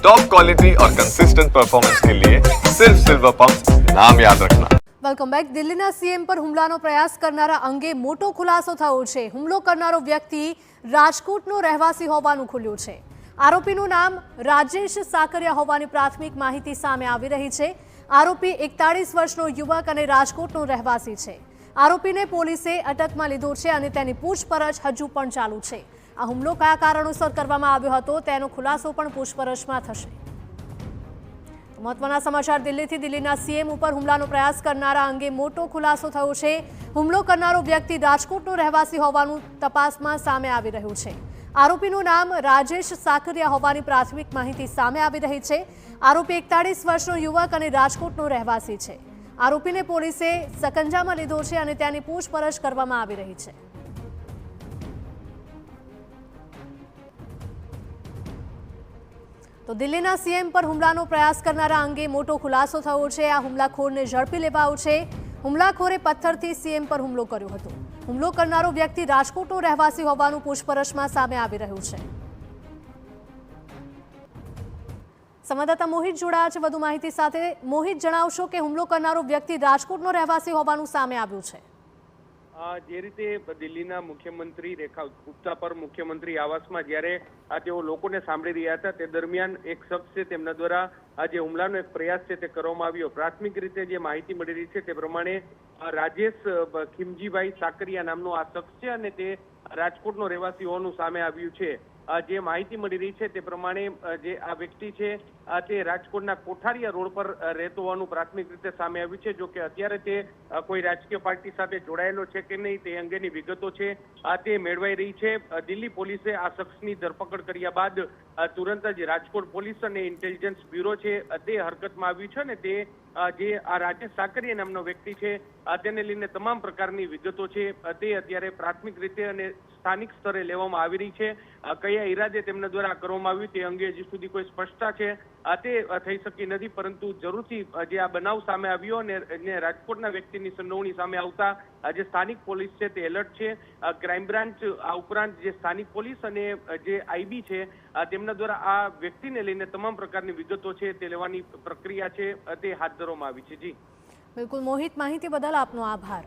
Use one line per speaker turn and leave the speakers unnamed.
Top quality और consistent performance के लिए सिर्फ सिल्वर पंप नाम याद रखना।
Welcome back. દિલ્હીના સીએમ પર હુમલાનો પ્રયાસ કરનારા અંગે મોટો ખુલાસો થયો છે। હુમલો કરનારો વ્યક્તિ રાજકોટનો રહેવાસી હોવાનું ખુલ્યું છે। આરોપીનું નામ રાજેશ સાકરિયા હોવાની પ્રાથમિક માહિતી સામે આવી રહી છે। આરોપી 41 વર્ષનો યુવક અને રાજકોટનો રહેવાસી છે। આરોપીને પોલીસે અટકમાં લીધો છે અને તેની પૂછપરછ હજુ પણ ચાલુ છે। આ હુમલો કયા કારણોસર કરવામાં આવ્યો હતો તેનો ખુલાસો પણ પૂછપરછમાં થશે। મહત્વના સમાચાર દિલ્હીથી। દિલ્હીના સીએમ ઉપર હુમલાનો પ્રયાસ કરનારા અંગે મોટો ખુલાસો થયો છે। હુમલો કરનારો વ્યક્તિ રાજકોટનો રહેવાસી હોવાનું તપાસમાં સામે આવી રહ્યું છે। આરોપીનું નામ રાજેશ સાકરિયા હોવાની પ્રાથમિક માહિતી સામે આવી રહી છે। આરોપી 41 વર્ષનો યુવક અને રાજકોટનો રહેવાસી છે। આરોપીને પોલીસે સકંજામાં લીધો છે અને તેની પૂછપરછ કરવામાં આવી રહી છે। તો દિલ્હીના સીએમ પર હુમલાનો પ્રયાસ કરનારા અંગે મોટો ખુલાસો થયો છે। આ હુમલાખોરને ઝડપી લેવાયો છે। હુમલાખોરે પથ્થરથી સીએમ પર હુમલો કર્યો હતો। હુમલો કરનારો વ્યક્તિ રાજકોટનો રહેવાસી હોવાનું પૂછપરછમાં સામે આવી રહ્યું છે। સંવાદદાતા મોહિત જોડાયા છે વધુ માહિતી સાથે। મોહિત, જણાવશો કે હુમલો કરનારો વ્યક્તિ રાજકોટનો રહેવાસી હોવાનું સામે આવ્યું છે।
જે રીતે દિલ્હીના મુખ્યમંત્રી રેખા ગુપ્તા પર મુખ્યમંત્રી આવાસમાં જ્યારે તેઓ લોકોને સાંભળી રહ્યા હતા તે દરમિયાન એક શખ્સ છે તેમના દ્વારા આ જે હુમલાનો એક પ્રયાસ છે તે કરવામાં આવ્યો। પ્રાથમિક રીતે જે માહિતી મળી રહી છે તે પ્રમાણે રાજેશ ખીમજીભાઈ સાકરિયા નામનો આ શખ્સ છે અને તે રાજકોટનો રહેવાસી હોવાનું સામે આવ્યું છે। જે માહિતી મળી રહી છે તે પ્રમાણે જે આ વ્યક્તિ છે તે રાજકોટના કોઠારીયા રોડ પર રહેતો હોવાનું પ્રાથમિક રીતે સામે આવ્યું છે। જો કે અત્યારે તે કોઈ રાજકીય પાર્ટી સાથે જોડાયેલો છે કે નહીં તે અંગેની વિગતો છે તે મેળવાઈ રહી છે। દિલ્હી પોલીસે આ શખ્સની ધરપકડ કર્યા બાદ તુરંત જ રાજકોટ પોલીસ અને ઇન્ટેલિજન્સ બ્યુરો છે તે હરકતમાં આવ્યું છે અને તે જે આ રાજેશ સાકરિયા નામનો વ્યક્તિ છે તેને લઈને તમામ પ્રકારની વિગતો છે તે અત્યારે પ્રાથમિક રીતે અને સ્થાનિક સ્તરે લેવામાં આવી રહી છે। કયા ઈરાદે તેમના દ્વારા કરવામાં આવ્યું તે અંગે હજી સુધી કોઈ સ્પષ્ટતા છે તે થઈ શકી નથી, પરંતુ જરૂરથી જે આ બનાવ સામે આવ્યો અને રાજકોટના વ્યક્તિની સંડોવણી સામે આવતા જે સ્થાનિક પોલીસ છે તે એલર્ટ છે। ક્રાઇમ બ્રાન્ચ આ ઉપરાંત જે સ્થાનિક પોલીસ અને જે આઈબી છે તેમના દ્વારા આ વ્યક્તિને લઈને તમામ પ્રકારની વિગતો છે તે લેવાની પ્રક્રિયા છે તે હાથ ધરવામાં આવી છે। જી
બિલકુલ મોહિત, માહિતી બદલ આપનો આભાર।